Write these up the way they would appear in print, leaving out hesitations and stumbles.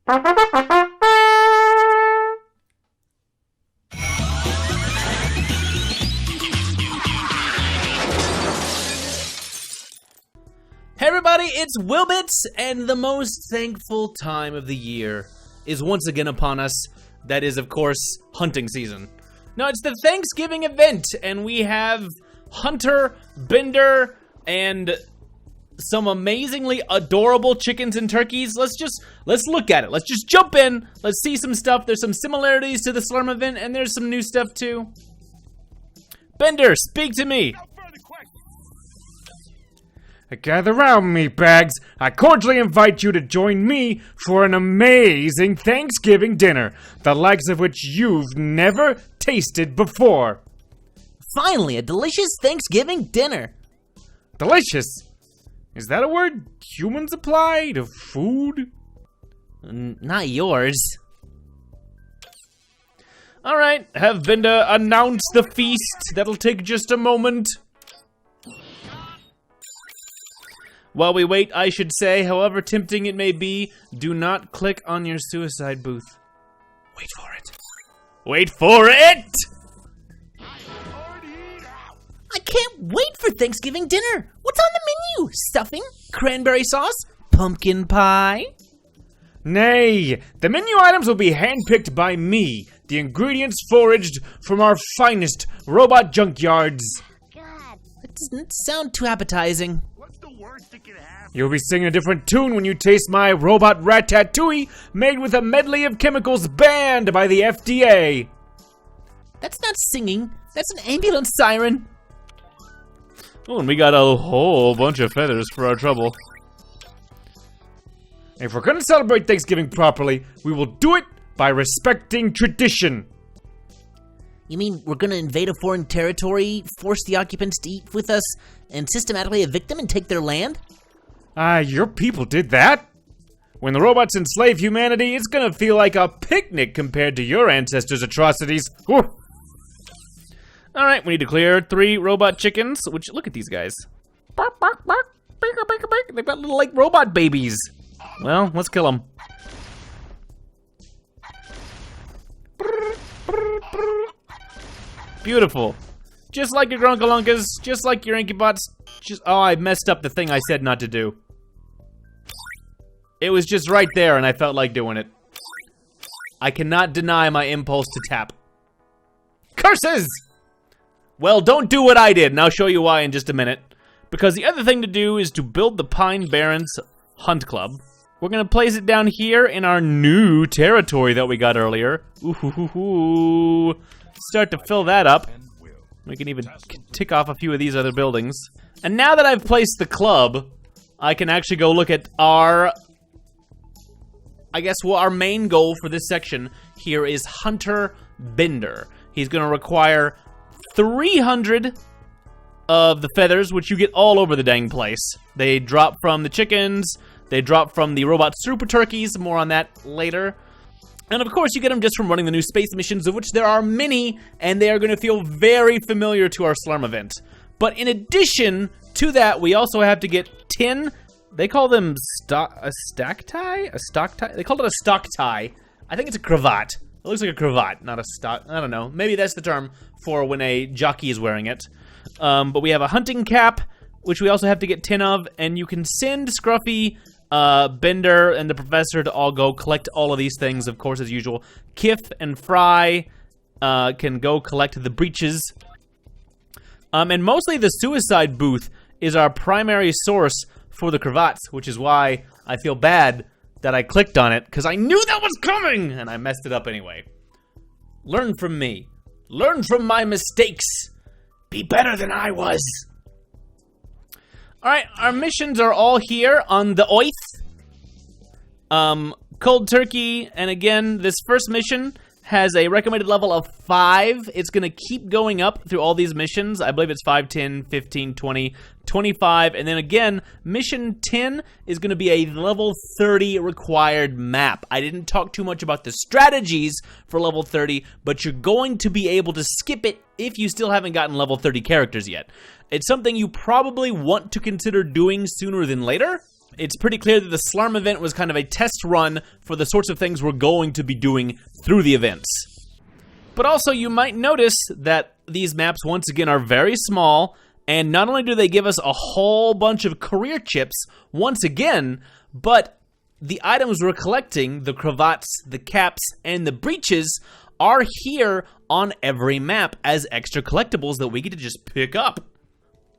Hey everybody, it's WillBits, and the most thankful time of the year is once again upon us. That is, of course, hunting season. No, it's the Thanksgiving event, and we have Hunter, Bender, and some amazingly adorable chickens and turkeys. Let's look at it. Let's just jump in. Let's see some stuff. There's some similarities to the Slurm event, and there's some new stuff too. Bender, speak to me. Gather round, meatbags. I cordially invite you to join me for an amazing Thanksgiving dinner, the likes of which you've never tasted before. Finally, a delicious Thanksgiving dinner. Delicious? Is that a word humans apply to food? Not yours. Alright, have Bender announce the feast. That'll take just a moment. While we wait, I should say, however tempting it may be, do not click on your suicide booth. Wait for it. Wait for it! I can't wait for Thanksgiving dinner. What's on the menu? Stuffing? Cranberry sauce? Pumpkin pie? Nay, the menu items will be handpicked by me, the ingredients foraged from our finest robot junkyards. God, that doesn't sound too appetizing. You'll be singing a different tune when you taste my robot ratatouille made with a medley of chemicals banned by the FDA. That's not singing. That's an ambulance siren. Oh, and we got a whole bunch of feathers for our trouble. If we're gonna celebrate Thanksgiving properly, we will do it by respecting tradition. You mean we're gonna invade a foreign territory, force the occupants to eat with us, and systematically evict them and take their land? Your people did that? When the robots enslave humanity, it's gonna feel like a picnic compared to your ancestors' atrocities. Oof. Alright, we need to clear 3 robot chickens, which, look at these guys. Bark, bark, bark, bark, bark, bark. They've got little, like, robot babies. Well, let's kill them. Beautiful. Just like your Grunkalunkas, just like your Incubots. Oh, I messed up the thing I said not to do. It was just right there and I felt like doing it. I cannot deny my impulse to tap. Curses! Well, don't do what I did, and I'll show you why in just a minute. Because the other thing to do is to build the Pine Barrens Hunt Club. We're gonna place it down here in our new territory that we got earlier. Ooh, start to fill that up. We can even tick off a few of these other buildings. And now that I've placed the club, I can actually go look at our... our main goal for this section here is Hunter Bender. He's gonna require 300 of the feathers, which you get all over the dang place. They drop from the chickens, they drop from the robot super turkeys, more on that later. And of course, you get them just from running the new space missions, of which there are many, and they are going to feel very familiar to our Slurm event. But in addition to that, we also have to get 10, they call them a stack tie? A stock tie? They called it a stock tie. I think it's a cravat. It looks like a cravat, not a stock, I don't know. Maybe that's the term for when a jockey is wearing it. But we have a hunting cap, which we also have to get 10 of, and you can send Scruffy, Bender, and the Professor to all go collect all of these things, of course, as usual. Kif and Fry can go collect the breeches. And mostly the suicide booth is our primary source for the cravats, which is why I feel bad that I clicked on it, because I knew that was coming, and I messed it up anyway. Learn from me. Learn from my mistakes. Be better than I was. Alright, our missions are all here on the Oath. Cold Turkey, and again, this first mission has a recommended level of 5. It's going to keep going up through all these missions. I believe it's 5, 10, 15, 20, 25, and then again, mission 10 is going to be a level 30 required map. I didn't talk too much about the strategies for level 30, but you're going to be able to skip it if you still haven't gotten level 30 characters yet. It's something you probably want to consider doing sooner than later, it's pretty clear that the Slarm event was kind of a test run for the sorts of things we're going to be doing through the events. But also, you might notice that these maps, once again, are very small, and not only do they give us a whole bunch of career chips, once again, but the items we're collecting, the cravats, the caps, and the breeches, are here on every map as extra collectibles that we get to just pick up.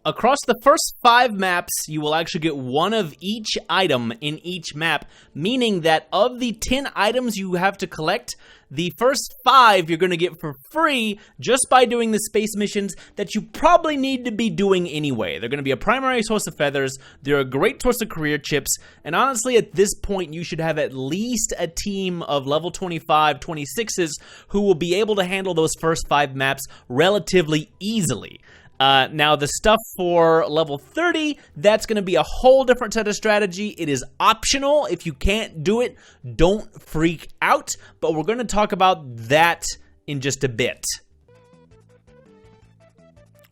Across the first 5 maps, you will actually get one of each item in each map, meaning that of the 10 items you have to collect, the first 5 you're going to get for free just by doing the space missions that you probably need to be doing anyway. They're going to be a primary source of feathers, they're a great source of career chips, and honestly at this point you should have at least a team of level 25, 26s who will be able to handle those first 5 maps relatively easily. Now, the stuff for level 30, that's going to be a whole different set of strategy. It is optional. If you can't do it, don't freak out. But we're going to talk about that in just a bit.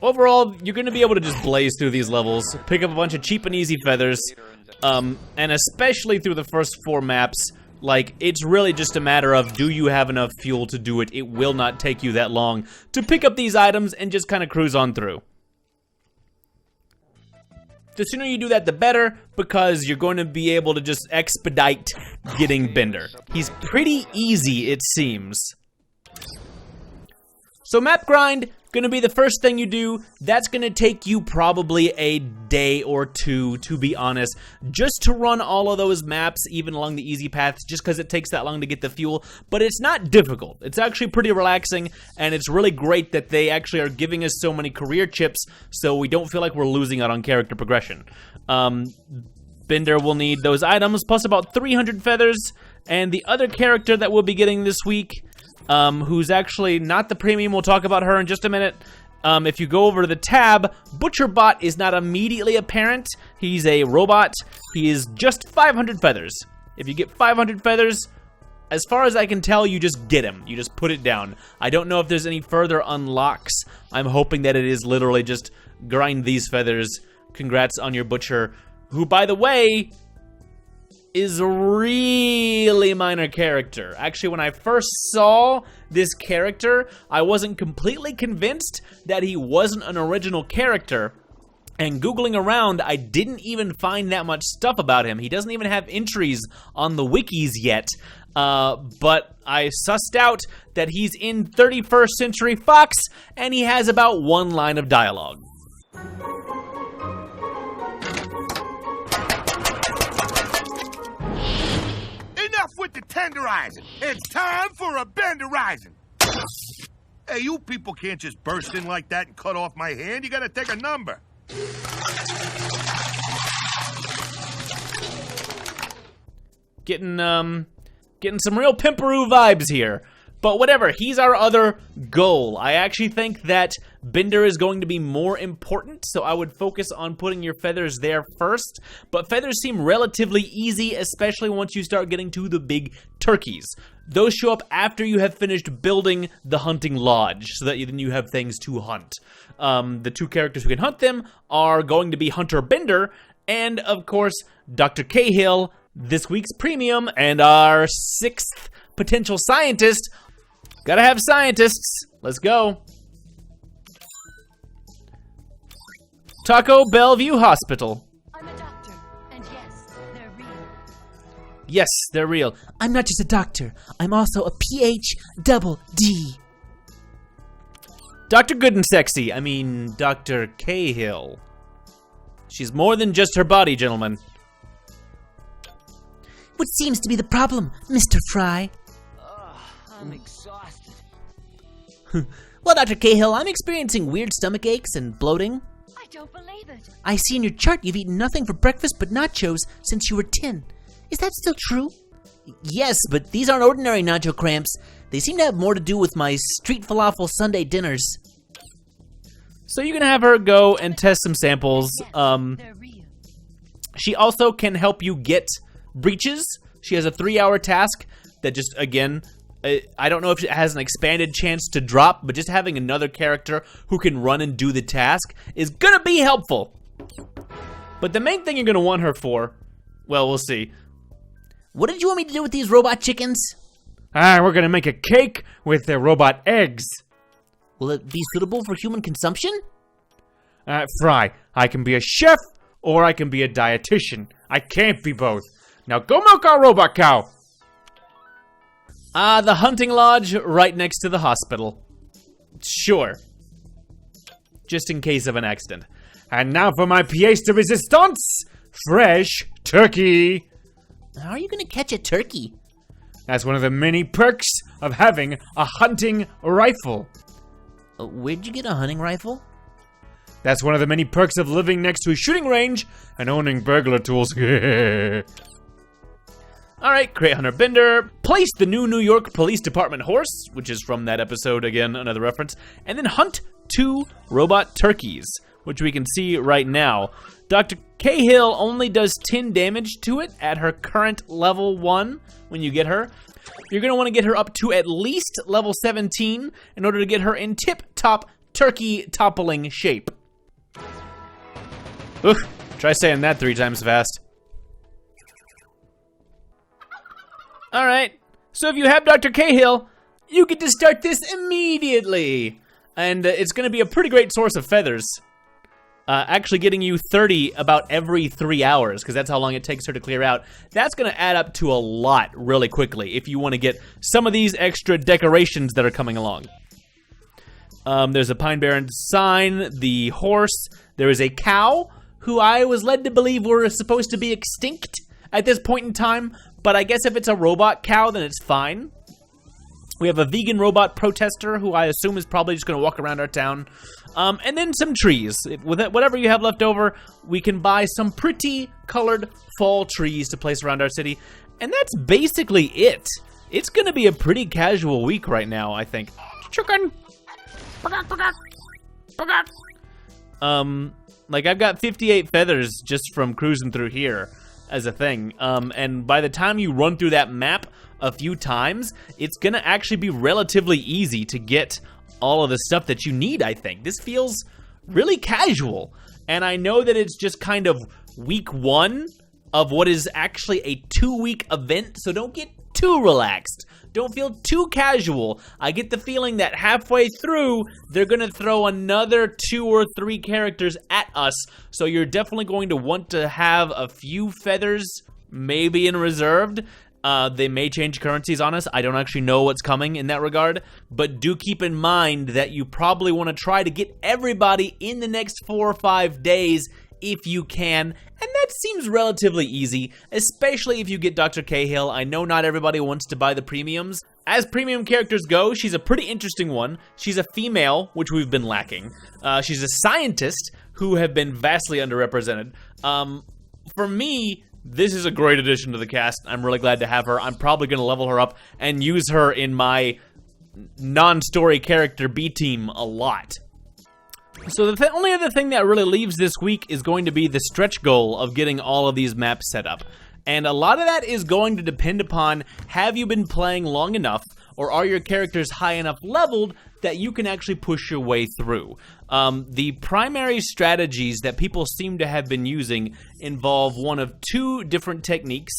Overall, you're going to be able to just blaze through these levels, pick up a bunch of cheap and easy feathers, and especially through the first 4 maps, like, it's really just a matter of, do you have enough fuel to do it? It will not take you that long to pick up these items and just kind of cruise on through. The sooner you do that, the better, because you're going to be able to just expedite getting Bender. He's pretty easy, it seems. So map grind, gonna be the first thing you do. That's gonna take you probably a day or 2, to be honest, just to run all of those maps, even along the easy paths, just because it takes that long to get the fuel. But it's not difficult. It's actually pretty relaxing, and it's really great that they actually are giving us so many career chips, so we don't feel like we're losing out on character progression. Bender will need those items, plus about 300 feathers, and the other character that we'll be getting this week, who's actually not the premium, we'll talk about her in just a minute. If you go over to the tab, Butcherbot is not immediately apparent. He's a robot. He is just 500 feathers. If you get 500 feathers, as far as I can tell, you just get him. You just put it down. I don't know if there's any further unlocks. I'm hoping that it is literally just grind these feathers. Congrats on your Butcher, who, by the way, is a really minor character. Actually, when I first saw this character, I wasn't completely convinced that he wasn't an original character. And Googling around, I didn't even find that much stuff about him. He doesn't even have entries on the wikis yet. But I sussed out that he's in 31st Century Fox, and he has about 1 line of dialogue. With the tenderizing. It's time for a benderizing. Hey, you people can't just burst in like that and cut off my hand. You gotta take a number. Getting some real pimperoo vibes here. But whatever, he's our other goal. I actually think that Bender is going to be more important, so I would focus on putting your feathers there first. But feathers seem relatively easy, especially once you start getting to the big turkeys. Those show up after you have finished building the hunting lodge, so that then you have things to hunt. The 2 characters who can hunt them are going to be Hunter Bender, and of course, Dr. Cahill, this week's premium, and our 6th potential scientist. Gotta have scientists. Let's go. Taco Bellevue Hospital. I'm a doctor, and yes, they're real. Yes, they're real. I'm not just a doctor. I'm also a PhD. Dr. Goodensexy. I mean, Dr. Cahill. She's more than just her body, gentlemen. What seems to be the problem, Mr. Fry? I'm exhausted. Well, Dr. Cahill, I'm experiencing weird stomach aches and bloating. I don't believe it. I see in your chart you've eaten nothing for breakfast but nachos since you were 10. Is that still true? Yes, but these aren't ordinary nacho cramps. They seem to have more to do with my street falafel Sunday dinners. So you can have her go and test some samples. Yes, they're real. She also can help you get breeches. She has a 3-hour task that just, again, I don't know if it has an expanded chance to drop, but just having another character who can run and do the task is gonna be helpful. But the main thing you're gonna want her for Well, we'll see. What did you want me to do with these robot chickens? We're gonna make a cake with their robot eggs. Will it be suitable for human consumption? Fry, I can be a chef or I can be a dietitian. I can't be both. Now go milk our robot cow. The hunting lodge right next to the hospital. Sure. Just in case of an accident. And now for my pièce de résistance, fresh turkey. How are you gonna catch a turkey? That's one of the many perks of having a hunting rifle. Where'd you get a hunting rifle? That's one of the many perks of living next to a shooting range and owning burglar tools. Alright, create Hunter Bender, place the new New York Police Department horse, which is from that episode, again, another reference, and then hunt 2 robot turkeys, which we can see right now. Dr. Cahill only does 10 damage to it at her current level 1 when you get her. You're going to want to get her up to at least level 17 in order to get her in tip-top turkey toppling shape. Oof, try saying that 3 times fast. Alright, so if you have Dr. Cahill, you get to start this immediately. And it's going to be a pretty great source of feathers. Actually getting you 30 about every 3 hours, because that's how long it takes her to clear out. That's going to add up to a lot really quickly if you want to get some of these extra decorations that are coming along. There's a Pine Barren sign, the horse. There is a cow, who I was led to believe were supposed to be extinct at this point in time, but I guess if it's a robot cow, then it's fine. We have a vegan robot protester, who I assume is probably just going to walk around our town. And then some trees. With whatever you have left over, we can buy some pretty colored fall trees to place around our city. And that's basically it. It's going to be a pretty casual week right now, I think. Chicken! Like, I've got 58 feathers just from cruising through here as a thing. And by the time you run through that map a few times, it's gonna actually be relatively easy to get all of the stuff that you need, I think. This feels really casual. And I know that it's just kind of week 1 of what is actually a 2-week event, so don't get too relaxed. Don't feel too casual. I get the feeling that halfway through, they're gonna throw another 2 or 3 characters at us, so you're definitely going to want to have a few feathers, maybe in reserved. They may change currencies on us. I don't actually know what's coming in that regard, but do keep in mind that you probably want to try to get everybody in the next 4 or 5 days if you can, and that seems relatively easy, especially if you get Dr. Cahill. I know not everybody wants to buy the premiums. As premium characters go, she's a pretty interesting one. She's a female, which we've been lacking. She's a scientist, who have been vastly underrepresented. For me, this is a great addition to the cast. I'm really glad to have her. I'm probably going to level her up and use her in my non-story character B team a lot. So the only other thing that really leaves this week is going to be the stretch goal of getting all of these maps set up. And a lot of that is going to depend upon, have you been playing long enough, or are your characters high enough leveled that you can actually push your way through? The primary strategies that people seem to have been using involve one of 2 different techniques.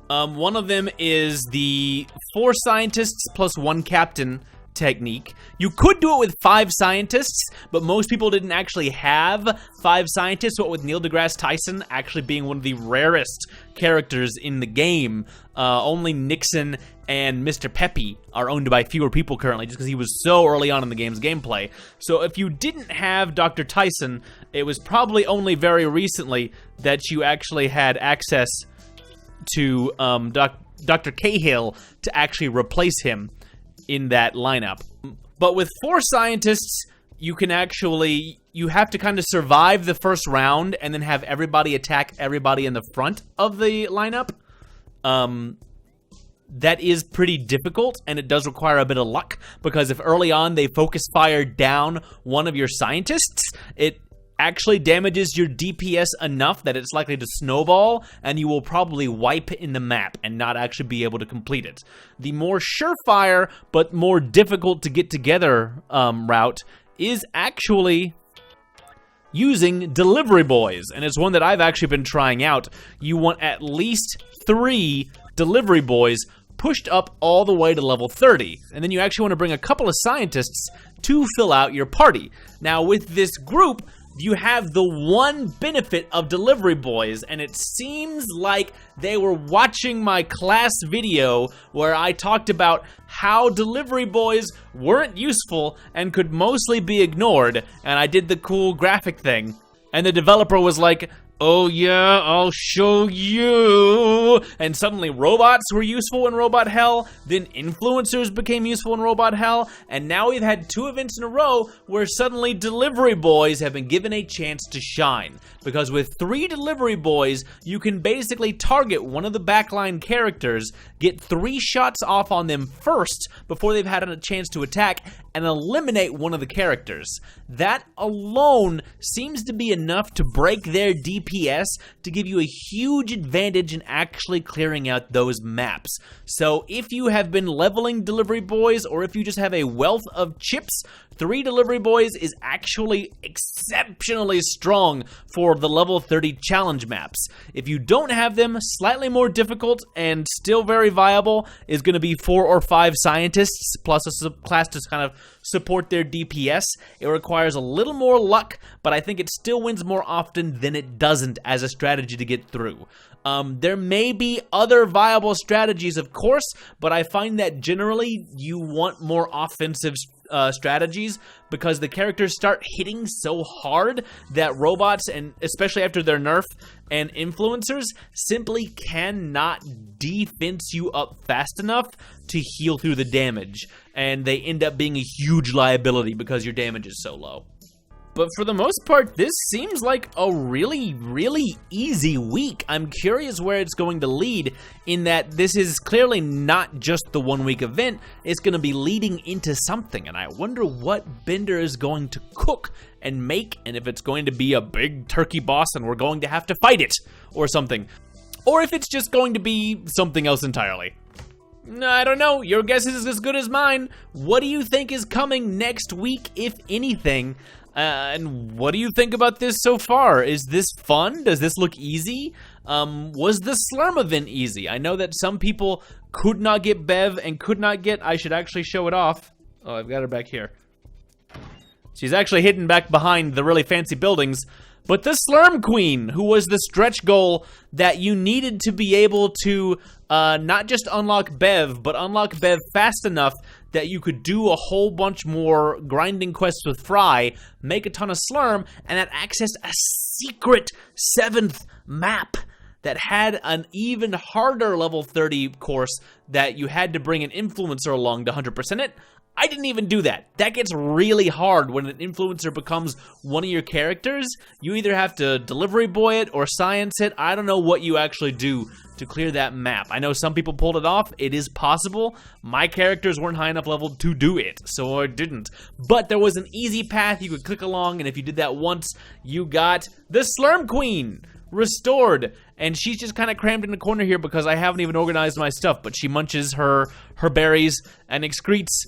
One of them is the 4 scientists plus 1 captain technique. You could do it with 5 scientists, but most people didn't actually have 5 scientists, what with Neil deGrasse Tyson actually being one of the rarest characters in the game. Only Nixon and Mr. Peppy are owned by fewer people currently, just because he was so early on in the game's gameplay. So if you didn't have Dr. Tyson, it was probably only very recently that you actually had access to Dr. Cahill to actually replace him in that lineup. But with 4 scientists, you have to kind of survive the first round and then have everybody attack everybody in the front of the lineup. That is pretty difficult, and it does require a bit of luck, because if early on they focus fire down one of your scientists, it actually damages your DPS enough that it's likely to snowball, and you will probably wipe in the map and not actually be able to complete it. The more surefire, but more difficult to get together route is actually using delivery boys, and it's one that I've actually been trying out. You want at least 3 delivery boys pushed up all the way to level 30, and then you actually want to bring a couple of scientists to fill out your party. Now, with this group, you have the one benefit of delivery boys, and it seems like they were watching my class video where I talked about how delivery boys weren't useful and could mostly be ignored, and I did the cool graphic thing. And the developer was like, oh yeah, I'll show you. And suddenly robots were useful in Robot Hell, then influencers became useful in Robot Hell, and now we've had 2 events in a row where suddenly delivery boys have been given a chance to shine. Because with 3 delivery boys, you can basically target one of the backline characters, get 3 shots off on them first before they've had a chance to attack, and eliminate one of the characters. That alone seems to be enough to break their DPS to give you a huge advantage in actually clearing out those maps. So if you have been leveling delivery boys, or if you just have a wealth of chips, 3 delivery boys is actually exceptionally strong for the level 30 challenge maps. If you don't have them, slightly more difficult and still very viable is going to be 4 or 5 scientists plus a subclass to kind of support their DPS. It requires a little more luck, but I think it still wins more often than it doesn't as a strategy to get through. There may be other viable strategies, of course, but I find that generally you want more offensive strategies because the characters start hitting so hard that robots, and especially after their nerf, and influencers simply cannot defense you up fast enough to heal through the damage, and they end up being a huge liability because your damage is so low. But for the most part, this seems like a really, really easy week. I'm curious where it's going to lead, in that this is clearly not just the 1-week event. It's going to be leading into something, and I wonder what Bender is going to cook and make, and if it's going to be a big turkey boss and we're going to have to fight it, or something. Or if it's just going to be something else entirely. I don't know. Your guess is as good as mine. What do you think is coming next week, if anything? And what do you think about this so far? Is this fun? Does this look easy? Was the Slurm event easy? I know that some people could not get Bev and could not get... I should actually show it off. Oh, I've got her back here. She's actually hidden back behind the really fancy buildings. But the Slurm Queen, who was the stretch goal that you needed to be able to not just unlock Bev, but unlock Bev fast enough that you could do a whole bunch more grinding quests with Fry, make a ton of Slurm, and then access a secret 7th map that had an even harder level 30 course that you had to bring an influencer along to 100% it. I didn't even do that. That gets really hard when an influencer becomes one of your characters. You either have to delivery boy it or science it. I don't know what you actually do to clear that map. I know some people pulled it off. It is possible. My characters weren't high enough level to do it, so I didn't. But there was an easy path you could click along, and if you did that once, you got the Slurm Queen restored. And she's just kind of crammed in the corner here because I haven't even organized my stuff, but she munches her berries and excretes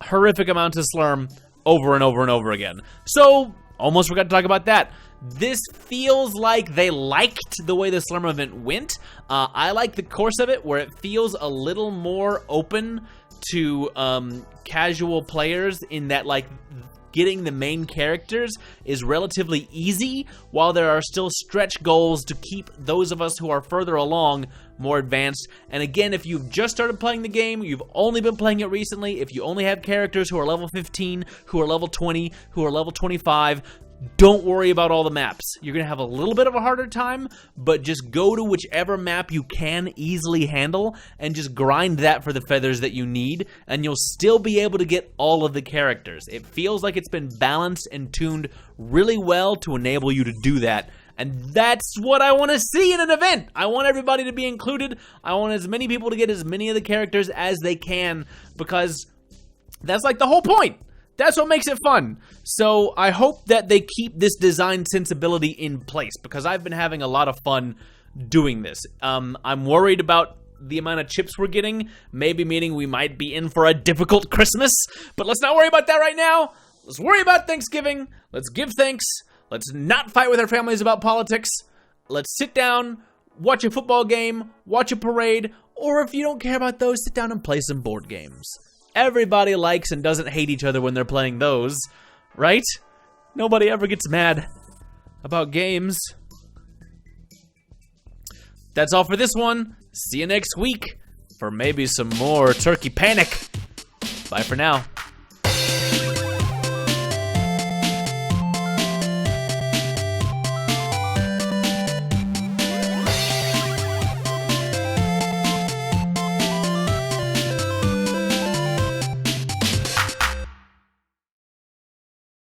horrific amounts of Slurm over and over and over again. So, almost forgot to talk about that. This feels like they liked the way the Slurm event went. I like the course of it where it feels a little more open to casual players, in that, like, getting the main characters is relatively easy, while there are still stretch goals to keep those of us who are further along more advanced. And again, if you've just started playing the game, you've only been playing it recently, if you only have characters who are level 15, who are level 20, who are level 25, don't worry about all the maps. You're going to have a little bit of a harder time, but just go to whichever map you can easily handle and just grind that for the feathers that you need, and you'll still be able to get all of the characters. It feels like it's been balanced and tuned really well to enable you to do that, and that's what I want to see in an event. I want everybody to be included. I want as many people to get as many of the characters as they can, because that's like the whole point. That's what makes it fun. So I hope that they keep this design sensibility in place, because I've been having a lot of fun doing this. I'm worried about the amount of chips we're getting, maybe meaning we might be in for a difficult Christmas, but let's not worry about that right now. Let's worry about Thanksgiving. Let's give thanks. Let's not fight with our families about politics. Let's sit down, watch a football game, watch a parade, or if you don't care about those, sit down and play some board games. Everybody likes and doesn't hate each other when they're playing those, right? Nobody ever gets mad about games. That's all for this one. See you next week for maybe some more turkey panic. Bye for now.